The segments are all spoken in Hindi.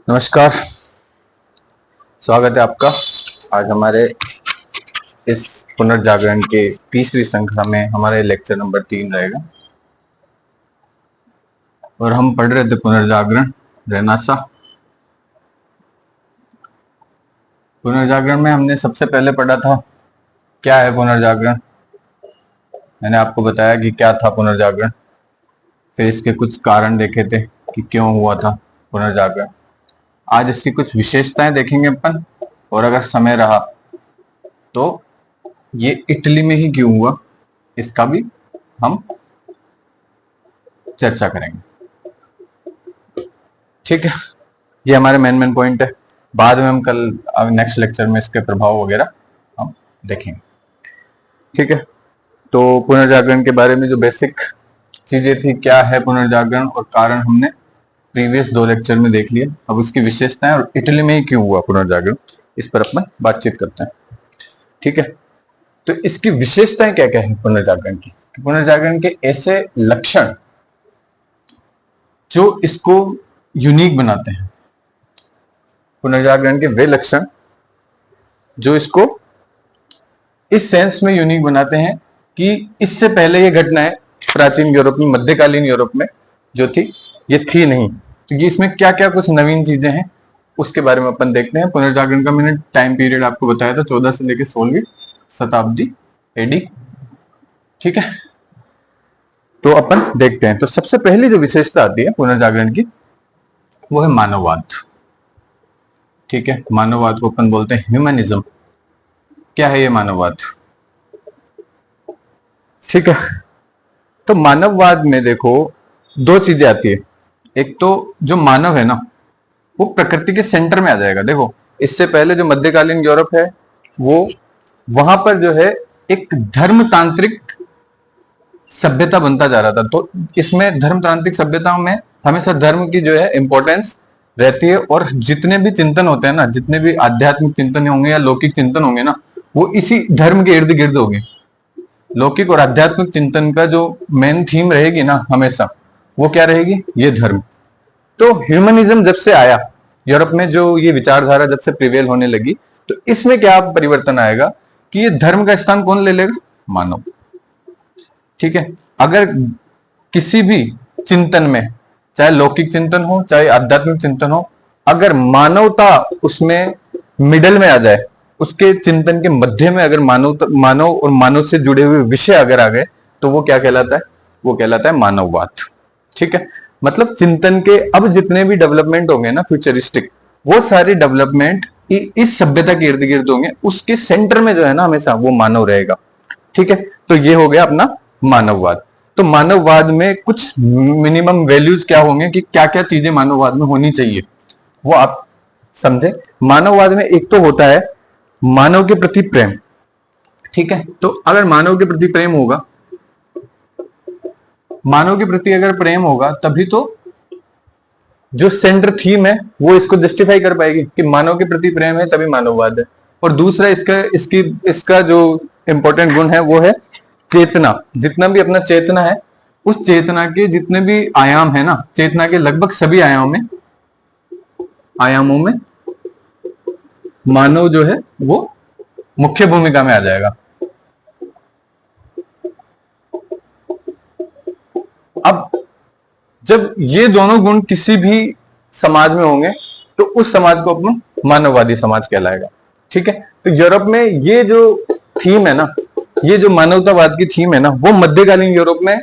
नमस्कार। स्वागत है आपका आज हमारे इस पुनर्जागरण के तीसरी श्रृंखला में। हमारे लेक्चर नंबर 3 रहेगा और हम पढ़ रहे थे पुनर्जागरण रेनेसां। पुनर्जागरण में हमने सबसे पहले पढ़ा था क्या है पुनर्जागरण। मैंने आपको बताया कि क्या था पुनर्जागरण, फिर इसके कुछ कारण देखे थे कि क्यों हुआ था पुनर्जागरण। आज इसकी कुछ विशेषताएं देखेंगे अपन, और अगर समय रहा तो ये इटली में ही क्यों हुआ इसका भी हम चर्चा करेंगे। ठीक है, ये हमारे मेन पॉइंट है। बाद में हम कल नेक्स्ट लेक्चर में इसके प्रभाव वगैरह हम देखेंगे। ठीक है, तो पुनर्जागरण के बारे में जो बेसिक चीजें थी, क्या है पुनर्जागरण और कारण, हमने प्रीवियस 2 लेक्चर में देख लिया। अब उसकी विशेषताएं और इटली में ही क्यों हुआ पुनर्जागरण, इस पर अपन बातचीत करते हैं। ठीक है, तो इसकी विशेषताएं क्या क्या है पुनर्जागरण की। पुनर्जागरण के ऐसे लक्षण जो इसको यूनिक बनाते हैं, पुनर्जागरण के वे लक्षण जो इसको इस सेंस में यूनिक बनाते हैं कि इससे पहले ये घटनाएं प्राचीन यूरोप में, मध्यकालीन यूरोप में जो थी, ये थी नहीं। तो ये इसमें क्या क्या कुछ नवीन चीजें हैं उसके बारे में अपन देखते हैं। पुनर्जागरण का मैंने टाइम पीरियड आपको बताया था, 14 से लेकर 16वीं शताब्दी एडी। ठीक है, तो अपन देखते हैं। तो सबसे पहली जो विशेषता आती है पुनर्जागरण की वो है मानववाद। ठीक है, मानववाद को अपन बोलते हैं ह्यूमनिज्म। क्या है ये मानववाद? ठीक है, तो मानववाद में देखो 2 चीजें आती है। एक तो जो मानव है ना, वो प्रकृति के सेंटर में आ जाएगा। देखो, इससे पहले जो मध्यकालीन यूरोप है वो, वहां पर जो है एक धर्मतांत्रिक सभ्यता बनता जा रहा था। तो इसमें धर्मतांत्रिक सभ्यताओं में हमेशा धर्म की जो है इंपॉर्टेंस रहती है, और जितने भी चिंतन होते हैं ना, जितने भी आध्यात्मिक चिंतन होंगे या लौकिक चिंतन होंगे ना, वो इसी धर्म के इर्द गिर्द होंगे। लौकिक और आध्यात्मिक चिंतन का जो मेन थीम रहेगी ना हमेशा, वो क्या रहेगी? ये धर्म। तो ह्यूमनिज्म जब से आया यूरोप में, जो ये विचारधारा जब से प्रिवेल होने लगी, तो इसमें क्या परिवर्तन आएगा कि ये धर्म का स्थान कौन ले लेगा? मानव। ठीक है, अगर किसी भी चिंतन में, चाहे लौकिक चिंतन हो चाहे आध्यात्मिक चिंतन हो, अगर मानवता उसमें मिडल में आ जाए, उसके चिंतन के मध्य में अगर मानव और मानव से जुड़े हुए विषय अगर आ गए, तो वो क्या कहलाता है? वो कहलाता है मानववाद। ठीक है, मतलब चिंतन के अब जितने भी डेवलपमेंट होंगे ना फ्यूचरिस्टिक, वो सारे डेवलपमेंट इस सभ्यता के इर्द गिर्द होंगे। उसके सेंटर में जो है ना हमेशा वो मानव रहेगा। ठीक है, तो ये हो गया अपना मानववाद। तो मानववाद में कुछ मिनिमम वैल्यूज क्या होंगे कि क्या क्या चीजें मानववाद में होनी चाहिए, वो आप समझे। मानववाद में एक तो होता है मानव के प्रति प्रेम। ठीक है, तो अगर मानव के प्रति प्रेम होगा, मानव के प्रति अगर प्रेम होगा, तभी तो जो सेंटर थीम है वो इसको जस्टिफाई कर पाएगी कि मानव के प्रति प्रेम है तभी मानववाद है। और दूसरा इसका जो इंपॉर्टेंट गुण है वो है चेतना। जितना भी अपना चेतना है, उस चेतना के जितने भी आयाम है ना, चेतना के लगभग सभी आयामों में मानव जो है वो मुख्य भूमिका में आ जाएगा। अब जब ये दोनों गुण किसी भी समाज में होंगे, तो उस समाज को अपन मानववादी समाज कहलाएगा। ठीक है, तो यूरोप में ये जो थीम है ना, ये जो मानवतावाद की थीम है ना, वो मध्यकालीन यूरोप में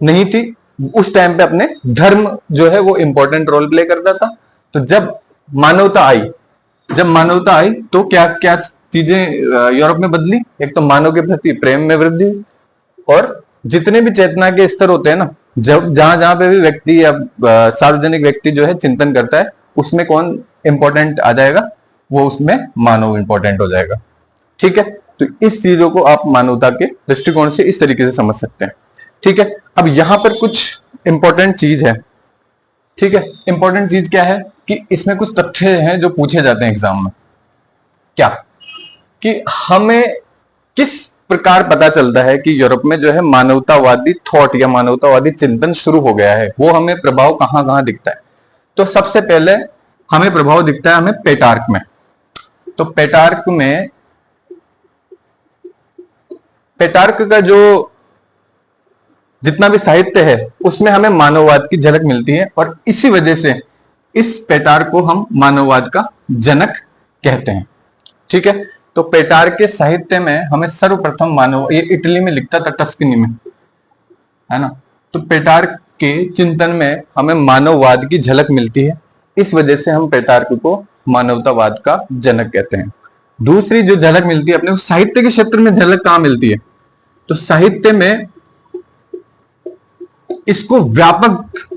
नहीं थी। उस टाइम पे अपने धर्म जो है वो इंपॉर्टेंट रोल प्ले करता था। तो जब मानवता आई तो क्या क्या चीजें यूरोप में बदली? एक तो मानव के प्रति प्रेम में वृद्धि, और जितने भी चेतना के स्तर होते हैं ना, जब जहां जहां पे भी व्यक्ति या सार्वजनिक व्यक्ति जो है चिंतन करता है, उसमें कौन इंपॉर्टेंट आ जाएगा? वो उसमें मानव इंपॉर्टेंट हो जाएगा। ठीक है, तो इस चीजों को आप मानवता के दृष्टिकोण से इस तरीके से समझ सकते हैं। ठीक है, अब यहां पर कुछ इंपॉर्टेंट चीज है। ठीक है, इंपॉर्टेंट चीज क्या है कि इसमें कुछ तथ्य हैं जो पूछे जाते हैं एग्जाम में। क्या कि हमें किस प्रकार पता चलता है कि यूरोप में जो है मानवतावादी थॉट या मानवतावादी चिंतन शुरू हो गया है, वो हमें प्रभाव कहां कहां दिखता है? तो सबसे पहले हमें प्रभाव दिखता है हमें पेटार्क में। तो पेटार्क का जो जितना भी साहित्य है उसमें हमें मानववाद की झलक मिलती है, और इसी वजह से इस पेटार्क को हम मानववाद का जनक कहते हैं। ठीक है, तो पेटार्क के साहित्य में हमें सर्वप्रथम ये इटली में लिखता था, टस्कनी में, है ना। तो पेटार्क के चिंतन में हमें मानववाद की झलक मिलती है, इस वजह से हम पेटार्क को मानवतावाद का जनक कहते हैं। दूसरी जो झलक मिलती है अपने साहित्य के क्षेत्र में, झलक कहां मिलती है, तो साहित्य में इसको व्यापक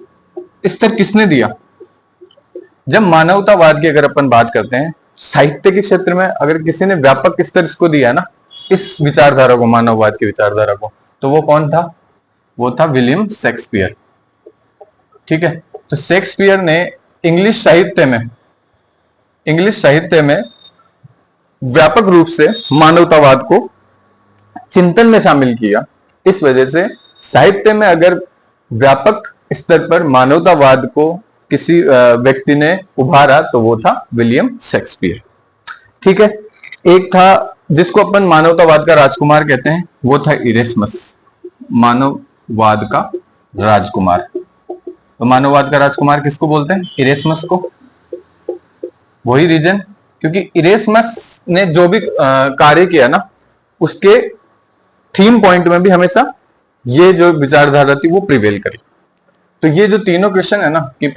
स्तर किसने दिया। जब मानवतावाद की अगर अपन बात करते हैं, साहित्य के क्षेत्र में अगर किसी ने व्यापक स्तर इसको दिया ना, इस विचारधारा को, मानववाद की विचारधारा को, तो वो कौन था, वो था विलियम शेक्सपियर। ठीक है, तो शेक्सपियर ने इंग्लिश साहित्य में व्यापक रूप से मानवतावाद को चिंतन में शामिल किया। इस वजह से साहित्य में अगर व्यापक स्तर पर मानवतावाद को किसी व्यक्ति ने उभारा तो वो था विलियम शेक्सपियर। ठीक है, एक था जिसको अपन मानवतावाद का राजकुमार कहते हैं, वो था इरेस्मस, मानववाद का राजकुमार। तो मानववाद का राजकुमार किसको बोलते हैं, इरेस्मस को। वही रीजन, क्योंकि इरेस्मस ने जो भी कार्य किया ना, उसके थीम पॉइंट में भी हमेशा ये जो विचारधारा थी वो प्रिवेल करी। तो ये जो तीनों क्वेश्चन है ना कि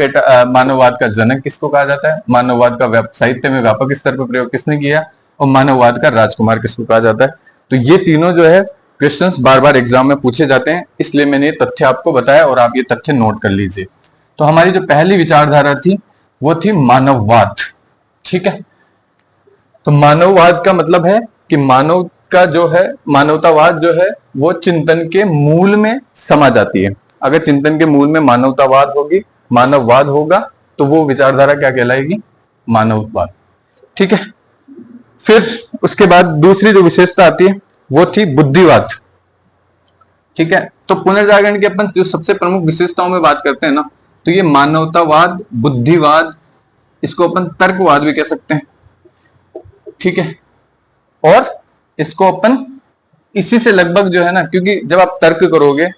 मानववाद का जनक किसको कहा जाता है, मानववाद का साहित्य में व्यापक स्तर पर प्रयोग किसने किया, और मानववाद का राजकुमार किसको कहा जाता है, तो ये तीनों जो है क्वेश्चंस बार बार एग्जाम में पूछे जाते हैं, इसलिए मैंने ये तथ्य आपको बताया और आप ये तथ्य नोट कर लीजिए। तो हमारी जो पहली विचारधारा थी वो थी मानववाद। ठीक है, तो मानववाद का मतलब है कि मानव का जो है, मानवतावाद जो है वो चिंतन के मूल में समा जाती है। अगर चिंतन के मूल में मानववाद होगा तो वो विचारधारा क्या कहलाएगी, मानववाद। ठीक है, फिर उसके बाद दूसरी जो विशेषता आती है वो थी बुद्धिवाद। ठीक है, तो पुनर्जागरण की अपन जो सबसे प्रमुख विशेषताओं में बात करते हैं ना, तो ये मानवतावाद, बुद्धिवाद, इसको अपन तर्कवाद भी कह सकते हैं। ठीक है, और इसको अपन इसी से लगभग जो है ना, क्योंकि जब आप तर्क करोगे,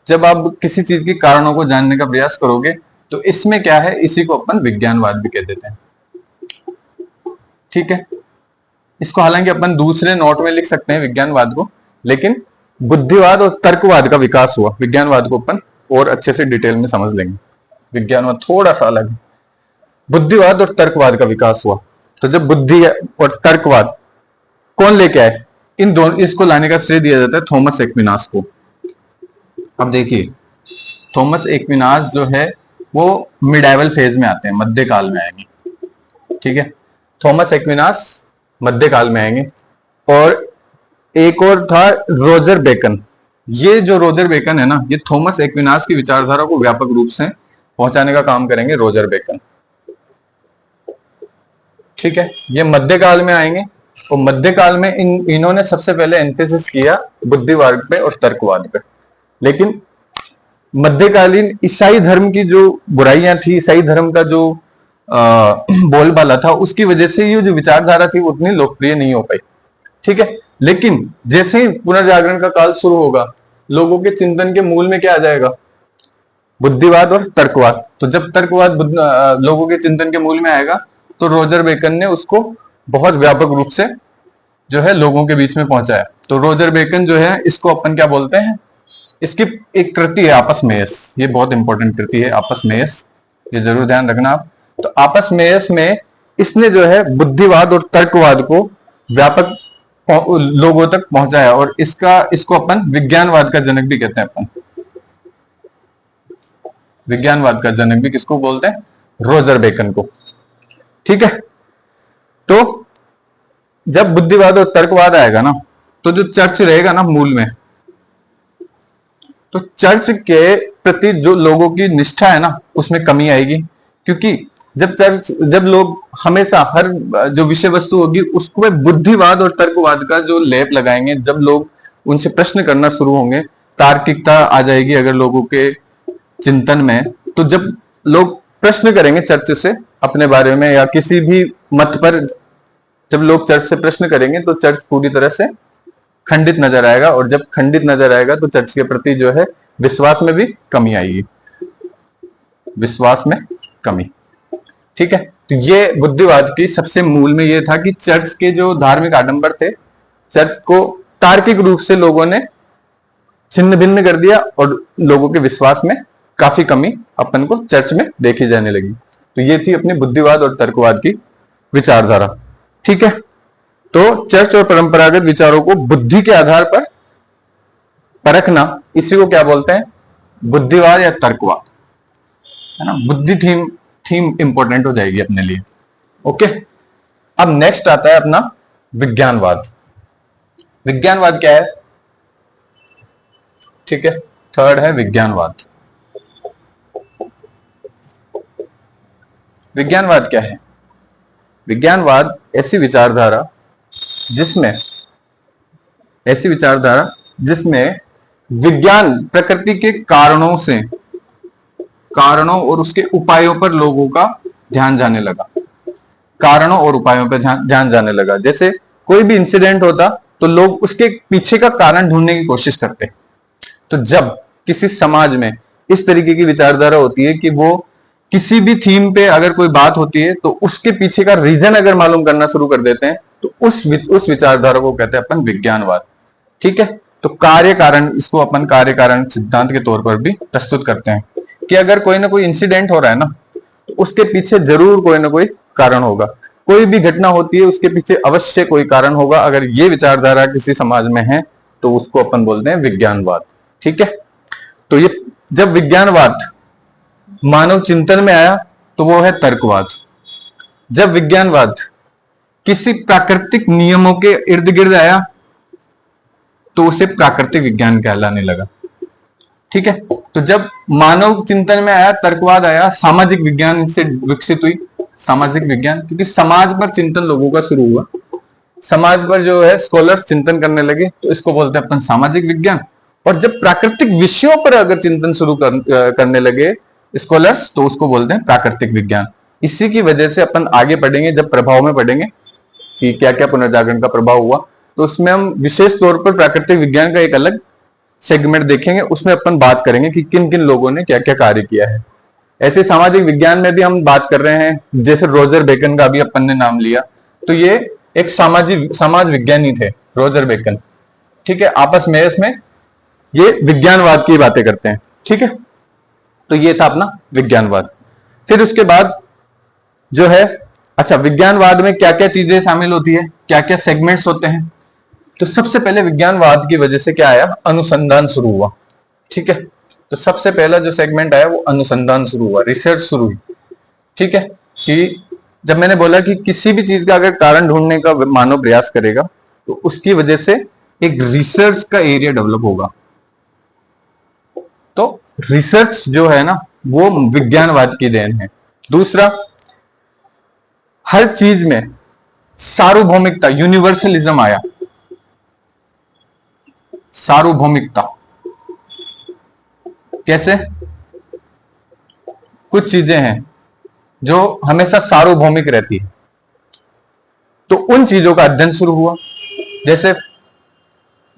जब आप किसी चीज के कारणों को जानने का प्रयास करोगे, तो इसमें क्या है, इसी को अपन विज्ञानवाद भी कह देते हैं। ठीक है, इसको हालांकि अपन दूसरे नोट में लिख सकते हैं विज्ञानवाद को, लेकिन बुद्धिवाद और तर्कवाद का विकास हुआ। विज्ञानवाद को अपन और अच्छे से डिटेल में समझ लेंगे, विज्ञानवाद थोड़ा सा अलग है। बुद्धिवाद और तर्कवाद का विकास हुआ, तो जब बुद्धि और तर्कवाद कौन लेके आए, इन दोनों, इसको लाने का श्रेय दिया जाता है थॉमस एक्विनास को। अब देखिए, थॉमस एक्विनास जो है वो मिडाइवल फेज में आते हैं, मध्यकाल में आएंगे। ठीक है, थॉमस एक्विनास मध्यकाल में आएंगे। और एक और था रोजर बेकन। ये जो रोजर बेकन है ना, ये थॉमस एक्विनास की विचारधारा को व्यापक रूप से पहुंचाने का काम करेंगे, रोजर बेकन। ठीक है, ये मध्यकाल में आएंगे, और मध्यकाल में इन्होंने सबसे पहले एम्फेसिस किया बुद्धिवाद पे और तर्कवाद पे। लेकिन मध्यकालीन ईसाई धर्म की जो बुराइयां थी, ईसाई धर्म का जो बोलबाला था, उसकी वजह से ये जो विचारधारा थी वो उतनी लोकप्रिय नहीं हो पाई। ठीक है, लेकिन जैसे ही पुनर्जागरण का काल शुरू होगा, लोगों के चिंतन के मूल में क्या आ जाएगा, बुद्धिवाद और तर्कवाद। तो जब तर्कवाद लोगों के चिंतन के मूल में आएगा, तो रोजर बेकन ने उसको बहुत व्यापक रूप से जो है लोगों के बीच में पहुंचाया। तो रोजर बेकन जो है, इसको अपन क्या बोलते हैं, इसकी एक कृति है आपस मेयस, ये बहुत इंपॉर्टेंट कृति है आपस मेयस, ये जरूर ध्यान रखना आप। तो आपस मेयस में इसने जो है बुद्धिवाद और तर्कवाद को व्यापक लोगों तक पहुंचाया, और इसको अपन विज्ञानवाद का जनक भी कहते हैं। अपन विज्ञानवाद का जनक भी किसको बोलते हैं, रोजर बेकन को। ठीक है, तो जब बुद्धिवाद और तर्कवाद आएगा ना, तो जो चर्च रहेगा ना मूल में, तो चर्च के प्रति जो लोगों की निष्ठा है ना, उसमें कमी आएगी। क्योंकि जब लोग हमेशा हर जो विषय वस्तु होगी उसको बुद्धिवाद और तर्कवाद का जो लेप लगाएंगे, जब लोग उनसे प्रश्न करना शुरू होंगे, तार्किकता आ जाएगी अगर लोगों के चिंतन में, तो जब लोग प्रश्न करेंगे चर्च से अपने बारे में या किसी भी मत पर जब लोग चर्च से प्रश्न करेंगे तो चर्च पूरी तरह से खंडित नजर आएगा, और जब खंडित नजर आएगा तो चर्च के प्रति जो है विश्वास में भी कमी आएगी, विश्वास में कमी। ठीक है, तो ये बुद्धिवाद की सबसे मूल में ये था कि चर्च के जो धार्मिक आडंबर थे, चर्च को तार्किक रूप से लोगों ने छिन्न भिन्न कर दिया और लोगों के विश्वास में काफी कमी अपन को चर्च में देखी जाने लगी। तो ये थी अपनी बुद्धिवाद और तर्कवाद की विचारधारा। ठीक है, तो चर्च और परंपरागत विचारों को बुद्धि के आधार पर परखना, इसी को क्या बोलते हैं, बुद्धिवाद या तर्कवाद, है ना। बुद्धि थीम इंपॉर्टेंट हो जाएगी अपने लिए। ओके, अब नेक्स्ट आता है अपना विज्ञानवाद। विज्ञानवाद क्या है? ठीक है, थर्ड है विज्ञानवाद। विज्ञानवाद क्या है? विज्ञानवाद ऐसी विचारधारा जिसमें विज्ञान प्रकृति के कारणों और उसके उपायों पर लोगों का ध्यान जाने लगा। कारणों और उपायों पर ध्यान जाने लगा। जैसे कोई भी इंसिडेंट होता तो लोग उसके पीछे का कारण ढूंढने की कोशिश करते। तो जब किसी समाज में इस तरीके की विचारधारा होती है कि वो किसी भी थीम पे अगर कोई बात होती है तो उसके पीछे का रीजन अगर मालूम करना शुरू कर देते हैं तो उस विचारधारा को कहते हैं अपन विज्ञानवाद। ठीक है, तो कार्य कारण, इसको अपन कार्य कारण सिद्धांत के तौर पर भी प्रस्तुत करते हैं कि अगर कोई ना कोई इंसिडेंट हो रहा है ना तो उसके पीछे जरूर कोई ना कोई कारण होगा। कोई भी घटना होती है उसके पीछे अवश्य कोई कारण होगा। अगर ये विचारधारा किसी समाज में है तो उसको अपन बोलते हैं विज्ञानवाद। ठीक है, तो ये जब विज्ञानवाद मानव चिंतन में आया तो वो है तर्कवाद। जब विज्ञानवाद किसी प्राकृतिक नियमों के इर्द गिर्द आया तो उसे प्राकृतिक विज्ञान कहलाने लगा। ठीक है, तो जब मानव चिंतन में आया, तर्कवाद आया, सामाजिक विज्ञान से विकसित हुई। सामाजिक विज्ञान, क्योंकि समाज पर चिंतन लोगों का शुरू हुआ, समाज पर जो है स्कॉलर्स चिंतन करने लगे, तो इसको बोलते हैं अपन सामाजिक विज्ञान। और जब प्राकृतिक विषयों पर अगर चिंतन शुरू करने लगे स्कॉलर्स तो उसको बोलते हैं प्राकृतिक विज्ञान। इसी की वजह से अपन आगे पढ़ेंगे, जब प्रभाव में पढ़ेंगे कि क्या क्या पुनर्जागरण का प्रभाव हुआ, तो उसमें हम विशेष तौर पर प्राकृतिक विज्ञान का एक अलग सेगमेंट देखेंगे। उसमें अपन बात करेंगे कि किन किन लोगों ने क्या क्या कार्य किया है। ऐसे सामाजिक विज्ञान में भी हम बात कर रहे हैं, जैसे रोजर बेकन का भी अपन ने नाम लिया, तो ये एक समाज विज्ञानी थे रोजर बेकन। ठीक है, आपस में इसमें ये विज्ञानवाद की बातें करते हैं। ठीक है, तो ये था अपना विज्ञानवाद। फिर उसके बाद जो है, अच्छा विज्ञानवाद में क्या क्या चीजें शामिल होती है, क्या क्या सेगमेंट्स होते हैं। तो सबसे पहले विज्ञानवाद की वजह से क्या आया, अनुसंधान शुरू हुआ। ठीक है, तो सबसे पहला जो सेगमेंट आया वो अनुसंधान शुरू हुआ, रिसर्च शुरू हुई। ठीक है, कि जब मैंने बोला कि किसी भी चीज का अगर कारण ढूंढने का मानव प्रयास करेगा तो उसकी वजह से एक रिसर्च का एरिया डेवलप होगा। तो रिसर्च जो है ना वो विज्ञानवाद की देन है। दूसरा, हर चीज में सार्वभौमिकता, यूनिवर्सलिज्म आया। सार्वभौमिकता कैसे? कुछ चीजें हैं जो हमेशा सार्वभौमिक रहती है, तो उन चीजों का अध्ययन शुरू हुआ। जैसे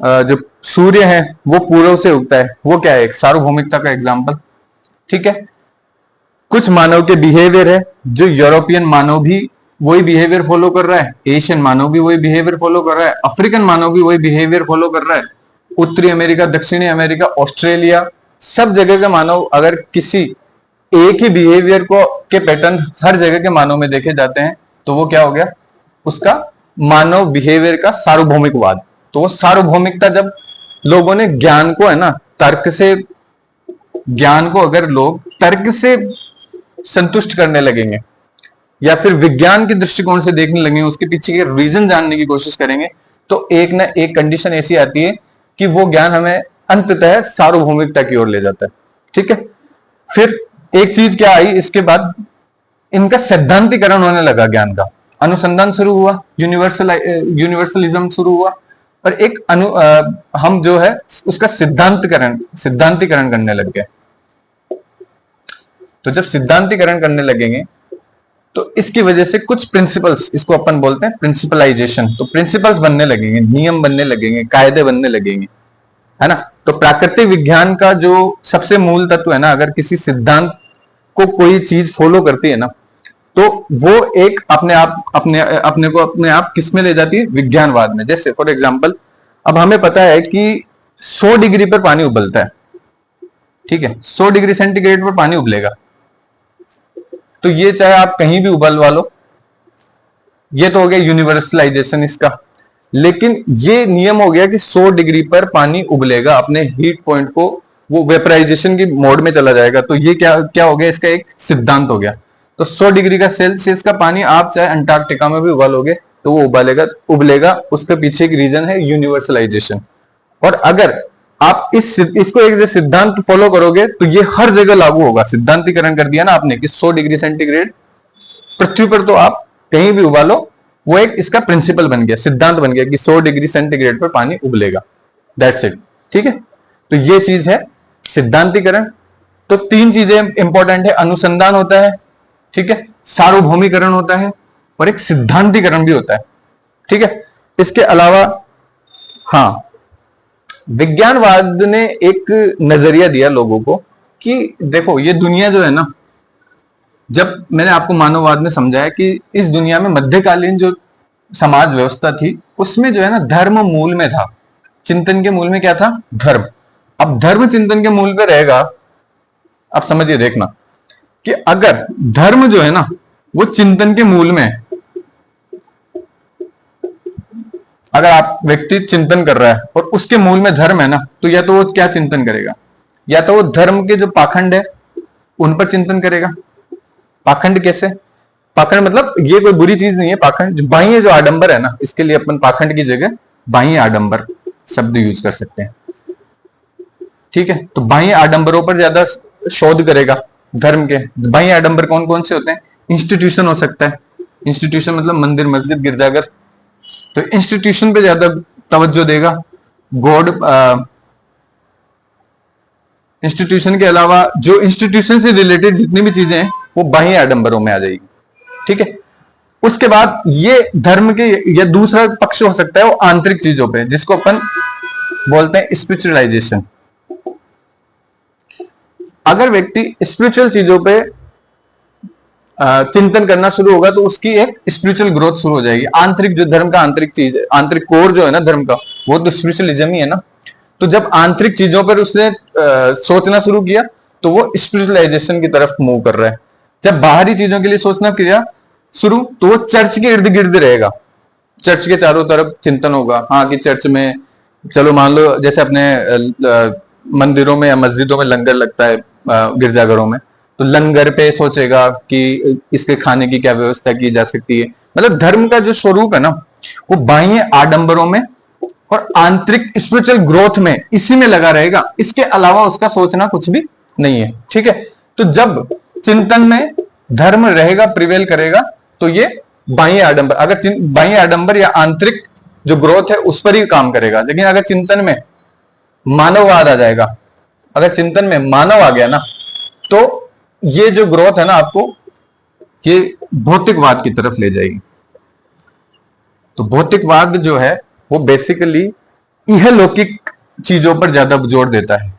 जो सूर्य है वो पूर्व से उगता है, वो क्या है, एक सार्वभौमिकता का एग्जाम्पल। ठीक है, कुछ मानव के बिहेवियर है, जो यूरोपियन मानव भी वही बिहेवियर फॉलो कर रहा है, एशियन मानव भी वही बिहेवियर फॉलो कर रहा है, अफ्रीकन मानव भी वही बिहेवियर फॉलो कर रहा है, उत्तरी अमेरिका, दक्षिणी अमेरिका, ऑस्ट्रेलिया, सब जगह के मानव अगर किसी एक ही बिहेवियर को के पैटर्न हर जगह के मानव में देखे जाते हैं तो वो क्या हो गया, उसका मानव बिहेवियर का सार्वभौमिकवाद। तो वो सार्वभौमिकता, जब लोगों ने ज्ञान को, है ना, तर्क से, ज्ञान को अगर लोग तर्क से संतुष्ट करने लगेंगे या फिर विज्ञान के दृष्टिकोण से देखने लगेंगे, उसके पीछे के रीजन जानने की कोशिश करेंगे, तो एक ना एक कंडीशन ऐसी आती है कि वो ज्ञान हमें अंततः सार्वभौमिकता की ओर ले जाता है। ठीक है, फिर एक चीज क्या आई इसके बाद, इनका सैद्धांतिकरण होने लगा, ज्ञान का अनुसंधान शुरू हुआ, यूनिवर्सलिज्म शुरू हुआ, और एक हम जो है उसका सिद्धांतिकरण करने लग गए। तो जब सिद्धांतिकरण करने लगेंगे तो इसकी वजह से कुछ प्रिंसिपल्स, इसको अपन बोलते हैं प्रिंसिपलाइजेशन, तो प्रिंसिपल्स बनने लगेंगे, नियम बनने लगेंगे, कायदे बनने लगेंगे, है ना। तो प्राकृतिक विज्ञान का जो सबसे मूल तत्व है ना, अगर किसी सिद्धांत को कोई चीज फॉलो करती है ना, तो वो एक अपने आप किस में ले जाती है, विज्ञानवाद में। जैसे फॉर एग्जांपल, अब हमें पता है कि 100 डिग्री पर पानी उबलता है, ठीक है, 100 डिग्री सेंटीग्रेड पर पानी उबलेगा, तो ये चाहे आप कहीं भी उबलवा लो, ये तो हो गया यूनिवर्सलाइजेशन इसका। लेकिन ये नियम हो गया कि 100 डिग्री पर पानी उबलेगा, अपने हीट पॉइंट को वो वेपराइजेशन की मोड में चला जाएगा, तो ये क्या क्या हो गया, इसका एक सिद्धांत हो गया। तो 100 डिग्री का सेल्सियस का पानी आप चाहे अंटार्कटिका में भी उबालोगे तो वो उबलेगा। उसके पीछे एक रीजन है यूनिवर्सलाइजेशन। और अगर आप इसको एक सिद्धांत फॉलो करोगे तो ये हर जगह लागू होगा। सिद्धांतीकरण कर दिया ना आपने कि 100 डिग्री सेंटीग्रेड पृथ्वी पर तो आप कहीं भी उबालो, वो एक इसका प्रिंसिपल बन गया, सिद्धांत बन गया कि 100 डिग्री सेंटीग्रेड पर पानी उबलेगा। दैट्स इट, ठीक है। तो ये चीज है सिद्धांतीकरण। तो 3 चीजें इंपॉर्टेंट है, अनुसंधान होता है, ठीक है, सार्वभौमिकरण होता है, और एक सिद्धांतीकरण भी होता है, ठीक है। इसके अलावा हाँ, विज्ञानवाद ने एक नजरिया दिया लोगों को कि देखो ये दुनिया जो है ना, जब मैंने आपको मानववाद में समझाया कि इस दुनिया में मध्यकालीन जो समाज व्यवस्था थी उसमें जो है ना धर्म मूल में था, चिंतन के मूल में क्या था, धर्म। अब धर्म चिंतन के मूल पे रहेगा। अब समझिए, देखना कि अगर धर्म जो है ना वो चिंतन के मूल में, अगर आप व्यक्ति चिंतन कर रहा है और उसके मूल में धर्म है ना, तो या तो वो क्या चिंतन करेगा, या तो वो धर्म के जो पाखंड है उन पर चिंतन करेगा। पाखंड कैसे, पाखंड मतलब ये कोई बुरी चीज नहीं है, पाखंड बाह्य जो आडंबर है ना, इसके लिए अपन पाखंड की जगह बाह्य आडंबर शब्द यूज कर सकते हैं, ठीक है। तो बाह्य आडंबरों पर ज्यादा शोध करेगा धर्म के। बाह्य आडंबर कौन कौन से होते हैं, इंस्टीट्यूशन हो सकता है, इंस्टीट्यूशन मतलब मंदिर मस्जिद गिरजाघर, तो इंस्टीट्यूशन पे ज्यादा तवज्जो देगा। गॉड इंस्टीट्यूशन के अलावा जो इंस्टीट्यूशन से रिलेटेड जितनी भी चीजें हैं वो बाह्य आडंबरों में आ जाएगी, ठीक है। उसके बाद ये धर्म के या दूसरा पक्ष हो सकता है वो आंतरिक चीजों पे, जिसको अपन बोलते हैं स्पिरिचुअलाइजेशन। अगर व्यक्ति स्पिरिचुअल चीजों पे चिंतन करना शुरू होगा तो उसकी एक स्पिरिचुअल ग्रोथ शुरू हो जाएगी। आंतरिक जो धर्म का आंतरिक चीज है, आंतरिक कोर जो है ना धर्म का, वो तो स्पिरिचुअलिज्म ही है ना। तो जब आंतरिक चीजों पर उसने सोचना शुरू किया तो वो स्पिरिचुअलाइजेशन की तरफ मूव कर रहा है। जब बाहरी चीजों के लिए सोचना किया शुरू तो वो चर्च के इर्द गिर्द रहेगा, चर्च के चारों तरफ चिंतन होगा। हाँ कि चर्च में चलो मान लो जैसे अपने मंदिरों में या मस्जिदों में लंगर लगता है, गिरजाघरों में, तो लंगर पे सोचेगा कि इसके खाने की क्या व्यवस्था की जा सकती है। मतलब धर्म का जो स्वरूप है ना वो बाह्य आडंबरों में और आंतरिक स्पिरिचुअल ग्रोथ में, इसी में लगा रहेगा। इसके अलावा उसका सोचना कुछ भी नहीं है, ठीक है। तो जब चिंतन में धर्म रहेगा, प्रिवेल करेगा, तो ये बाह्य आडंबर, अगर बाह्य आडंबर या आंतरिक जो ग्रोथ है उस पर ही काम करेगा। लेकिन अगर चिंतन में मानववाद आ जाएगा, अगर चिंतन में मानव आ गया ना, तो ये जो ग्रोथ है ना आपको ये भौतिकवाद की तरफ ले जाएगी। तो भौतिकवाद जो है वो बेसिकली इहलौकिक चीजों पर ज्यादा जोर देता है।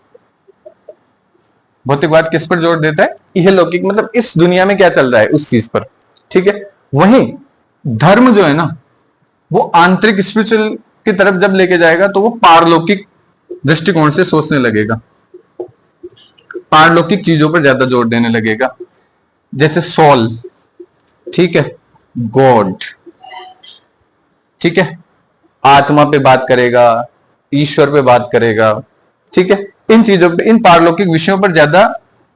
भौतिकवाद किस पर जोर देता है, इहलौकिक, मतलब इस दुनिया में क्या चल रहा है उस चीज पर, ठीक है। वहीं धर्म जो है ना वो आंतरिक स्पिरिचुअल की तरफ जब लेके जाएगा तो वो पारलौकिक दृष्टिकोण से सोचने लगेगा, पारलौकिक चीजों पर ज्यादा जोर देने लगेगा। जैसे सोल, ठीक है, गॉड, ठीक है, आत्मा पे बात करेगा, ईश्वर पे बात करेगा, ठीक है। इन चीजों पे, इन पारलौकिक विषयों पर ज्यादा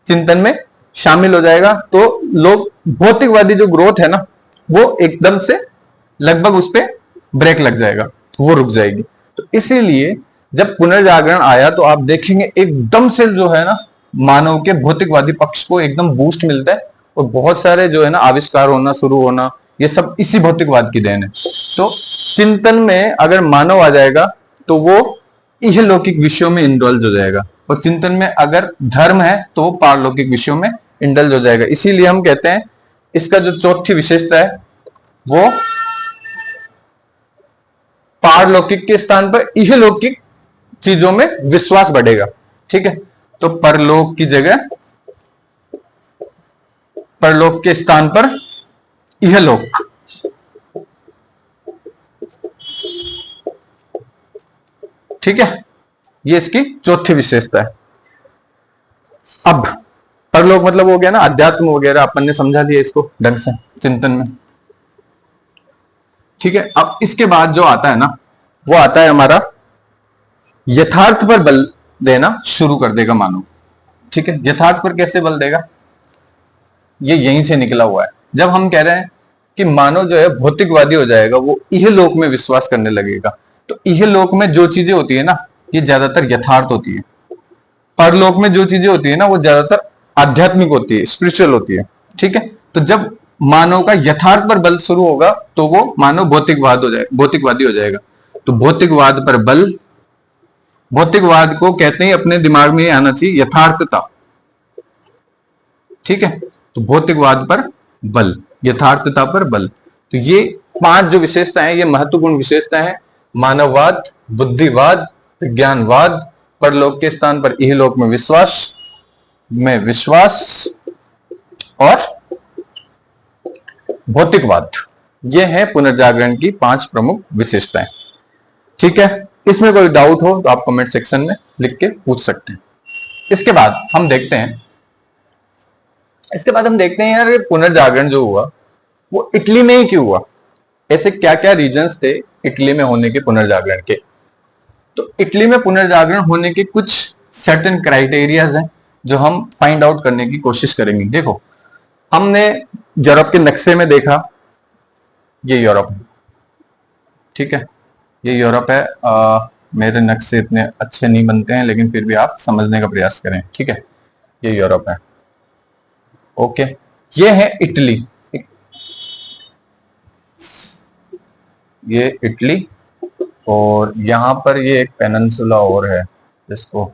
चिंतन में शामिल हो जाएगा। तो लोग भौतिकवादी जो ग्रोथ है ना वो एकदम से लगभग उस पर ब्रेक लग जाएगा, वो रुक जाएगी। तो इसीलिए जब पुनर्जागरण आया तो आप देखेंगे एकदम से जो है ना मानव के भौतिकवादी पक्ष को एकदम बूस्ट मिलता है, और बहुत सारे जो है ना आविष्कार होना शुरू होना, ये सब इसी भौतिकवाद की देन है। तो चिंतन में अगर मानव आ जाएगा तो वो इहलौकिक विषयों में इंडल्ज हो जाएगा, और चिंतन में अगर धर्म है तो वो पारलौकिक विषयों में इंडल्ज हो जाएगा। इसीलिए हम कहते हैं इसका जो चौथी विशेषता है वो पारलौकिक के स्थान पर इहलौकिक चीजों में विश्वास बढ़ेगा। ठीक है, तो परलोक की जगह, परलोक के स्थान पर इहलोक। ठीक है, ये इसकी चौथी विशेषता है। अब परलोक मतलब हो गया ना अध्यात्म वगैरह, अपन ने समझा दिया इसको ढंग से चिंतन में। ठीक है, अब इसके बाद जो आता है ना वो आता है हमारा यथार्थ पर बल देना शुरू कर देगा मानव। ठीक है, यथार्थ पर कैसे बल देगा, ये यहीं से निकला हुआ है। जब हम कह रहे हैं कि मानव जो है भौतिकवादी हो जाएगा, वो इहलोक में विश्वास करने लगेगा, तो इहलोक में जो चीजें होती है ना ये ज्यादातर यथार्थ होती है। परलोक में जो चीजें होती है ना वो ज्यादातर आध्यात्मिक होती है, स्पिरिचुअल होती है। ठीक है, तो जब मानव का यथार्थ पर बल शुरू होगा तो वो मानव भौतिकवादी हो जाएगा। तो भौतिकवाद पर बल, भौतिकवाद को कहते हैं अपने दिमाग में आना चाहिए यथार्थता। ठीक है, तो भौतिकवाद पर बल, यथार्थता पर बल। तो ये 5 जो विशेषता है ये महत्वपूर्ण विशेषता है। मानववाद, बुद्धिवाद, विज्ञानवाद, परलोक के स्थान पर इहलोक में विश्वास और भौतिकवाद, ये है पुनर्जागरण की 5 प्रमुख विशेषताएं। ठीक है, इसमें कोई डाउट हो तो आप कमेंट सेक्शन में लिख के पूछ सकते हैं। इसके बाद हम देखते हैं, यार पुनर्जागरण जो हुआ वो इटली में ही क्यों हुआ, ऐसे क्या क्या रीजंस थे इटली में होने के पुनर्जागरण के। तो इटली में पुनर्जागरण होने के कुछ सर्टेन क्राइटेरियाज हैं जो हम फाइंड आउट करने की कोशिश करेंगे। देखो, हमने यूरोप के नक्शे में देखा, ये यूरोप है। ठीक है, ये यूरोप है। मेरे नक्शे इतने अच्छे नहीं बनते हैं लेकिन फिर भी आप समझने का प्रयास करें। ठीक है, ये यूरोप है। ओके, ये है इटली, ये इटली, और यहां पर ये एक पेनिनसुला और है इसको।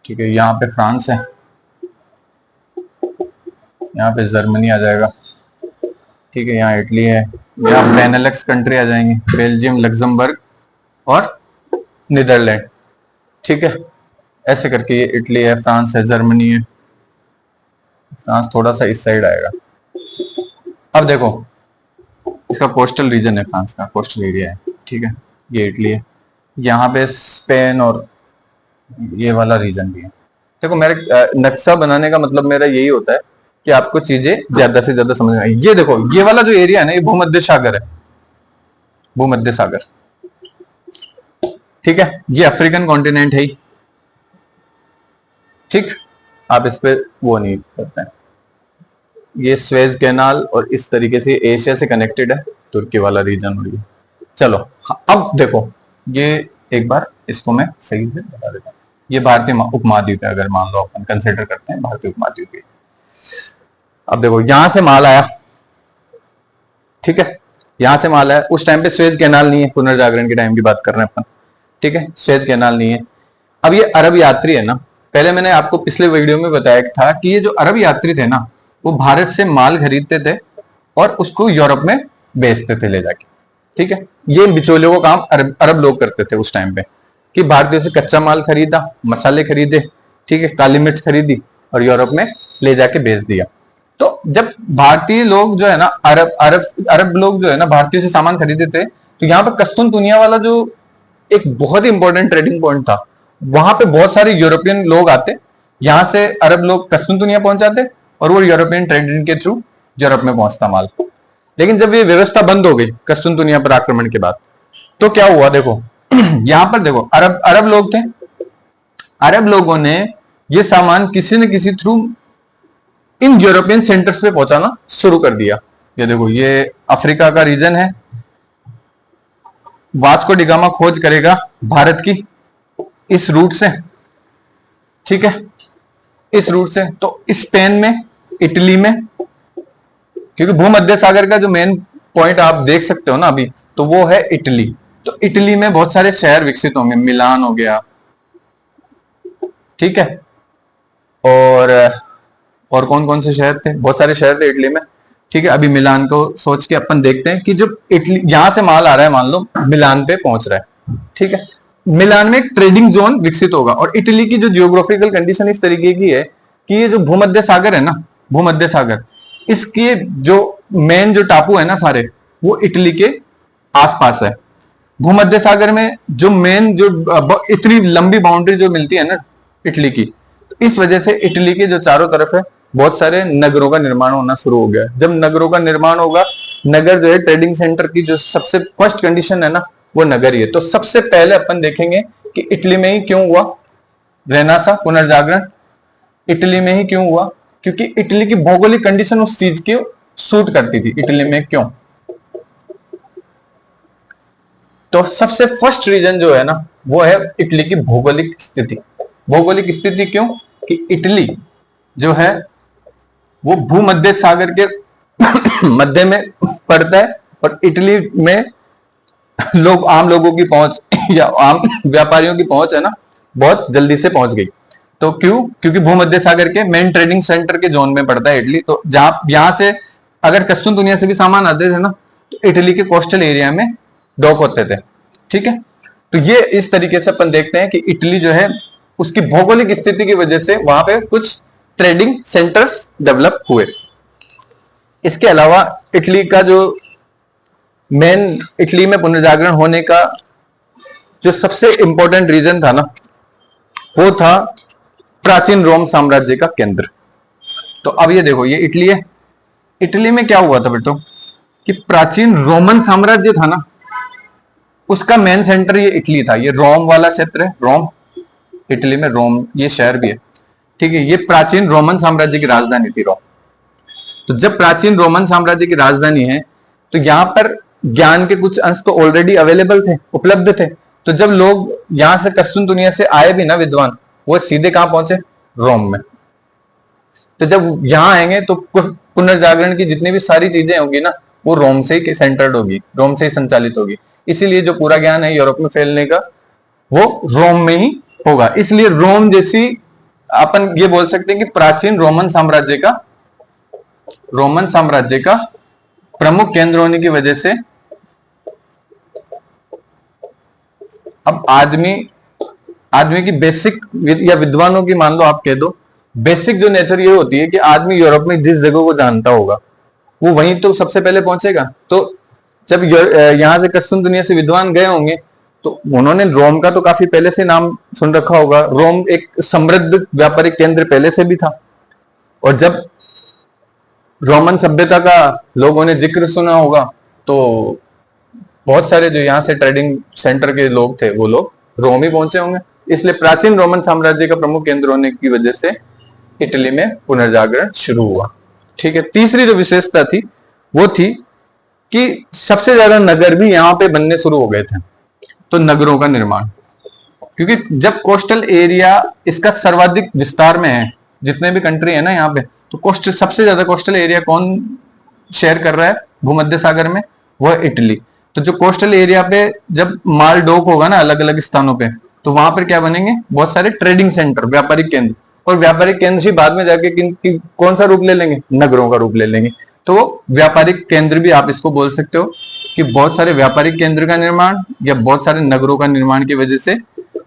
ठीक है, यहाँ पे फ्रांस है, यहाँ पे जर्मनी आ जाएगा। ठीक है, यहाँ इटली है, यहाँ बेनेलक्स कंट्री आ जाएंगे, बेल्जियम, लग्जमबर्ग और नीदरलैंड। ठीक है, ऐसे करके ये इटली है, फ्रांस है, जर्मनी है। फ्रांस थोड़ा सा इस साइड आएगा। अब देखो, इसका कोस्टल रीजन है, फ्रांस का कोस्टल एरिया है। ठीक है, ये इटली है, यहाँ पे स्पेन और ये वाला रीजन भी है। देखो, मेरे नक्शा बनाने का मतलब मेरा यही होता है कि आपको चीजें ज्यादा से ज्यादा समझ में आए। ये देखो, ये वाला जो एरिया है ना ये भूमध्य सागर है, भूमध्य सागर। ठीक है, ये अफ्रीकन कॉन्टिनेंट है ही। ठीक, आप इस पे वो नहीं करते हैं। ये स्वेज कैनाल और इस तरीके से एशिया से कनेक्टेड है, तुर्की वाला रीजन। और ये चलो अब देखो, ये एक बार इसको मैं सही से बता देता हूँ। ये भारतीय उपमहाद्वीप है, अगर मान लो अपन कंसिडर करते हैं भारतीय उपमहाद्वीप। अब देखो, यहां से माल आया। ठीक है, यहां से माल आया। उस टाइम पे स्वेज कैनाल नहीं है, पुनर्जागरण के टाइम की बात कर रहे हैं अपन। ठीक है, स्वेज कैनाल नहीं है। अब ये अरब यात्री है ना, पहले मैंने आपको पिछले वीडियो में बताया था कि ये जो अरब यात्री थे ना वो भारत से माल खरीदते थे और उसको यूरोप में बेचते थे ले जाके। ठीक है, ये बिचौलियों का काम अरब लोग करते थे उस टाइम पे, कि भारतीयों से कच्चा माल खरीदा, मसाले खरीदे, ठीक है, काली मिर्च खरीदी और यूरोप में ले जाके बेच दिया। तो जब भारतीय लोग जो है ना अरब लोग जो है ना भारतीयों से सामान खरीदे थे, तो यहाँ पे कस्तूनतुनिया वाला जो एक बहुत ही इंपॉर्टेंट ट्रेडिंग पॉइंट था, वहां पे बहुत सारे यूरोपियन लोग आते, यहां से अरब लोग कस्तूनतुनिया पहुंचाते और वो यूरोपियन ट्रेडिंग के थ्रू यूरोप में पहुंचता माल। लेकिन जब ये व्यवस्था बंद हो गई कस्तूनतुनिया पर आक्रमण के बाद, तो क्या हुआ देखो, यहां पर देखो अरब लोग थे, अरब लोगों ने ये सामान किसी न किसी थ्रू इन यूरोपियन सेंटर्स पे पहुंचाना शुरू कर दिया। ये देखो, ये अफ्रीका का रीजन है। वास्को डी गामा खोज करेगा भारत की इस रूट से। ठीक है, इस रूट से। तो स्पेन में, इटली में, क्योंकि भूमध्य सागर का जो मेन पॉइंट आप देख सकते हो ना अभी, तो वो है इटली। तो इटली में बहुत सारे शहर विकसित होंगे, मिलान हो गया, ठीक है, और और कौन कौन से शहर थे, बहुत सारे शहर थे इटली में। ठीक है, अभी मिलान को सोच के अपन देखते हैं कि जो इटली यहां से माल आ रहा है, मान लो मिलान पे पहुंच रहा है, ठीक है, मिलान में एक ट्रेडिंग जोन विकसित होगा। और इटली की जो जियोग्राफिकल कंडीशन इस तरीके की है कि ये जो भूमध्य सागर है ना, भूमध्य सागर, इसके जो मेन जो टापू है ना सारे, वो इटली के आसपास है। भूमध्य सागर में जो मेन जो इतनी लंबी बाउंड्री जो मिलती है ना इटली की, इस वजह से इटली के जो चारों तरफ है बहुत सारे नगरों का निर्माण होना शुरू हो गया। जब नगरों का निर्माण होगा, नगर जो है ट्रेडिंग सेंटर की जो सबसे फर्स्ट कंडीशन है ना, वो नगर ही है। तो सबसे पहले अपन देखेंगे कि इटली में ही क्यों हुआ रेनेसां, पुनर्जागरण इटली में ही क्यों हुआ, क्योंकि इटली की भौगोलिक कंडीशन उस चीज की सूट करती थी। इटली में क्यों, तो सबसे फर्स्ट रीजन जो है ना वो है इटली की भौगोलिक स्थिति। भौगोलिक स्थिति क्यों, कि इटली जो है वो भूमध्य सागर के मध्य में पड़ता है, और इटली में लोग आम लोगों की पहुंच या आम व्यापारियों की पहुंच है ना बहुत जल्दी से पहुंच गई। तो क्यों, क्योंकि भूमध्य सागर के मेन ट्रेडिंग सेंटर के जोन में पड़ता है इटली। तो जहां यहां से अगर कस्टम दुनिया से भी सामान आते थे ना, तो इटली के कोस्टल एरिया में डॉक होते थे। ठीक है, तो ये इस तरीके से अपन देखते हैं कि इटली जो है उसकी भौगोलिक स्थिति की वजह से वहां पे कुछ ट्रेडिंग सेंटर्स डेवलप हुए। इसके अलावा इटली का जो मेन इटली में पुनर्जागरण होने का जो सबसे इंपॉर्टेंट रीजन था ना, वो था प्राचीन रोम साम्राज्य का केंद्र। तो अब ये देखो, ये इटली है, इटली में क्या हुआ था बेटो कि प्राचीन रोमन साम्राज्य था ना, उसका मेन सेंटर ये इटली था। ये रोम वाला क्षेत्र है, रोम, इटली में रोम ये शहर भी है। ठीक है, ये प्राचीन रोमन साम्राज्य की राजधानी थी रोम। तो जब प्राचीन रोमन साम्राज्य की राजधानी है, तो यहां पर ज्ञान के कुछ अंश तो ऑलरेडी अवेलेबल थे, उपलब्ध थे। तो जब लोग यहां से कस्टम दुनिया से आए भी ना विद्वान, वो सीधे कहां पहुंचे, रोम में। तो जब यहां आएंगे तो पुनर्जागरण की जितनी भी सारी चीजें होगी ना, वो रोम से ही सेंटर्ड होगी, रोम से ही संचालित होगी। इसीलिए जो पूरा ज्ञान है यूरोप में फैलने का, वो रोम में ही होगा। इसलिए रोम जैसी अपन ये बोल सकते हैं कि प्राचीन रोमन साम्राज्य का प्रमुख केंद्र होने की वजह से अब आदमी की बेसिक या विद्वानों की मान लो आप कह दो, बेसिक जो नेचर ये होती है कि आदमी यूरोप में जिस जगह को जानता होगा वो वहीं तो सबसे पहले पहुंचेगा। तो जब यहां से कस्टम दुनिया से विद्वान गए होंगे, तो उन्होंने रोम का तो काफी पहले से नाम सुन रखा होगा। रोम एक समृद्ध व्यापारिक केंद्र पहले से भी था, और जब रोमन सभ्यता का लोगों ने जिक्र सुना होगा, तो बहुत सारे जो यहाँ से ट्रेडिंग सेंटर के लोग थे वो लोग रोम ही पहुंचे होंगे। इसलिए प्राचीन रोमन साम्राज्य का प्रमुख केंद्र होने की वजह से इटली में पुनर्जागरण शुरू हुआ। ठीक है, तीसरी जो विशेषता थी वो थी कि सबसे ज्यादा नगर भी यहाँ पे बनने शुरू हो गए थे। तो नगरों का निर्माण, क्योंकि जब कोस्टल एरिया इसका सर्वाधिक विस्तार में है, जितने भी कंट्री है ना यहाँ पे, तो कोस्टल सबसे ज्यादा कोस्टल एरिया कौन शेयर कर रहा है भूमध्य सागर में, वह इटली। तो जो कोस्टल एरिया पे जब माल डॉक होगा ना अलग अलग स्थानों पे, तो वहां पर क्या बनेंगे, बहुत सारे ट्रेडिंग सेंटर, व्यापारिक केंद्र। और व्यापारिक केंद्र ही बाद में जाके कौन सा रूप ले लेंगे, नगरों का रूप ले लेंगे। तो व्यापारिक केंद्र भी आप इसको बोल सकते हो कि बहुत सारे व्यापारिक केंद्र का निर्माण या बहुत सारे नगरों का निर्माण की वजह से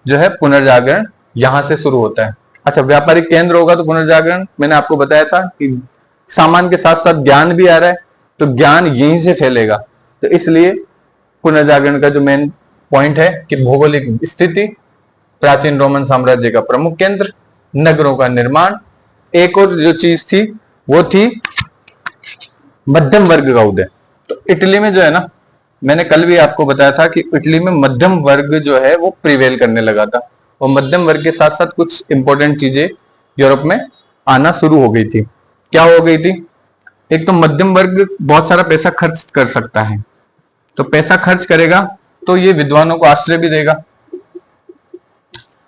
जो है पुनर्जागरण यहां से शुरू होता है। अच्छा, व्यापारिक केंद्र होगा तो पुनर्जागरण, मैंने आपको बताया था कि सामान के साथ साथ ज्ञान भी आ रहा है, तो ज्ञान यहीं से फैलेगा। तो इसलिए पुनर्जागरण का जो मेन पॉइंट है कि भौगोलिक स्थिति, प्राचीन रोमन साम्राज्य का प्रमुख केंद्र, नगरों का निर्माण, एक और जो चीज थी वो थी मध्यम वर्ग का उदय। तो इटली में जो है ना, मैंने कल भी आपको बताया था कि इटली में मध्यम वर्ग जो है वो प्रिवेल करने लगा था, और मध्यम वर्ग के साथ साथ कुछ इंपॉर्टेंट चीजें यूरोप में आना शुरू हो गई थी। क्या हो गई थी, एक तो मध्यम वर्ग बहुत सारा पैसा खर्च कर सकता है, तो पैसा खर्च करेगा तो ये विद्वानों को आश्रय भी देगा,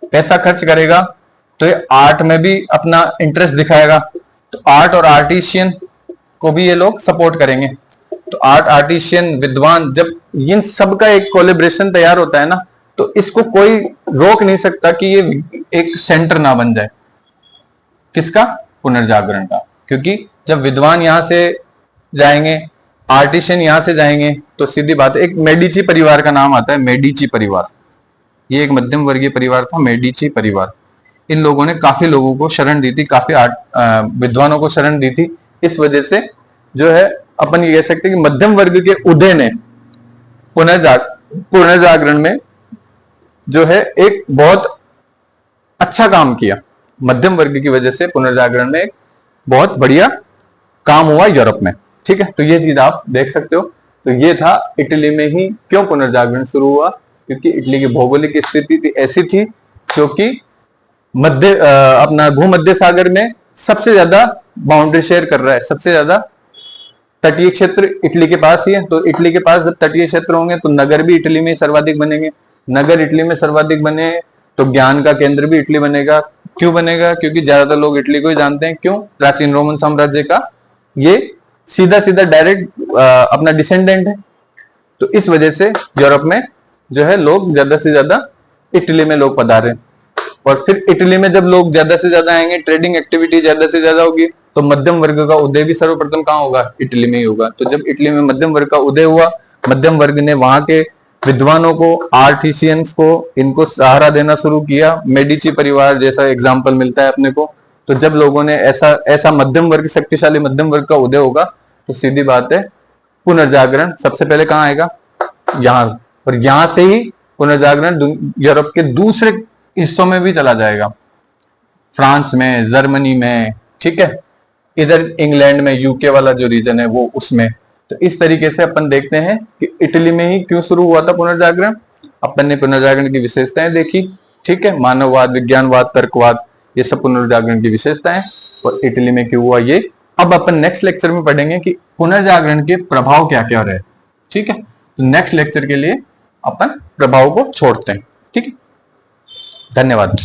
पैसा खर्च करेगा तो ये आर्ट में भी अपना इंटरेस्ट दिखाएगा। तो आर्ट और आर्टिशियन को भी ये लोग सपोर्ट करेंगे। तो आर्ट, आर्टिशियन, विद्वान, जब इन सब का एक कोलेब्रेशन तैयार होता है ना, तो इसको कोई रोक नहीं सकता कि ये एक सेंटर ना बन जाए। किसका, पुनर्जागरण का, क्योंकि जब विद्वान यहां से जाएंगे, आर्टिशियन यहां से जाएंगे, तो सीधी बात है, एक मेडिची परिवार का नाम आता है, मेडिची परिवार। ये एक मध्यम वर्गीय परिवार था, मेडिची परिवार। इन लोगों ने काफी लोगों को शरण दी थी, काफी विद्वानों को शरण दी थी। इस वजह से जो है अपन ये कह सकते हैं कि मध्यम वर्ग के उदय ने पुनर्जागरण में जो है एक बहुत अच्छा काम किया। मध्यम वर्ग की वजह से पुनर्जागरण में एक बहुत बढ़िया काम हुआ यूरोप में। ठीक है, तो ये चीज आप देख सकते हो। तो ये था इटली में ही क्यों पुनर्जागरण शुरू हुआ, क्योंकि इटली की भौगोलिक स्थिति ऐसी थी, क्योंकि अपना भूमध्य सागर में सबसे ज्यादा बाउंड्री शेयर कर रहा है, सबसे ज्यादा तटीय क्षेत्र इटली के पास ही है। तो इटली के पास जब तटीय क्षेत्र होंगे तो नगर भी इटली में सर्वाधिक बनेंगे, नगर इटली में सर्वाधिक बने तो ज्ञान का केंद्र भी इटली बनेगा। क्यों बनेगा, क्योंकि ज्यादातर लोग इटली को ही जानते हैं। क्यों, प्राचीन रोमन साम्राज्य का ये सीधा सीधा डायरेक्ट अपना डिसेंडेंट है। तो इस वजह से यूरोप में जो है लोग ज्यादा से ज्यादा इटली में लोग पधारे, और फिर इटली में जब लोग ज्यादा से ज्यादा आएंगे, ट्रेडिंग एक्टिविटी ज्यादा से ज्यादा होगी, तो मध्यम वर्ग का उदय भी सर्वप्रथम कहाँ होगा, इटली में ही होगा। तो जब इटली में मध्यम वर्ग का उदय हुआ, मध्यम वर्ग ने वहां के विद्वानों को, आर्टिशियंस को, इनको सहारा देना शुरू किया। मेडिची परिवार जैसा एग्जाम्पल मिलता है अपने को। तो जब लोगों ने ऐसा मध्यम वर्ग, शक्तिशाली मध्यम वर्ग का उदय होगा, तो सीधी बात है पुनर्जागरण सबसे पहले कहाँ आएगा, यहाँ। और यहां से ही पुनर्जागरण यूरोप के दूसरे हिस्सों में भी चला जाएगा, फ्रांस में, जर्मनी में, ठीक है, इधर इंग्लैंड में, यूके वाला जो रीजन है वो उसमें। तो इस तरीके से अपन देखते हैं कि इटली में ही क्यों शुरू हुआ था पुनर्जागरण। अपन ने पुनर्जागरण की विशेषताएं देखी, ठीक है, मानववाद, विज्ञानवाद, तर्कवाद, ये सब पुनर्जागरण की विशेषताएं, और इटली में क्यों हुआ ये अब अपन नेक्स्ट लेक्चर में पढ़ेंगे कि पुनर्जागरण के प्रभाव क्या क्या रहे। ठीक है, तो नेक्स्ट लेक्चर के लिए अपन प्रभाव को छोड़ते हैं। ठीक है, धन्यवाद।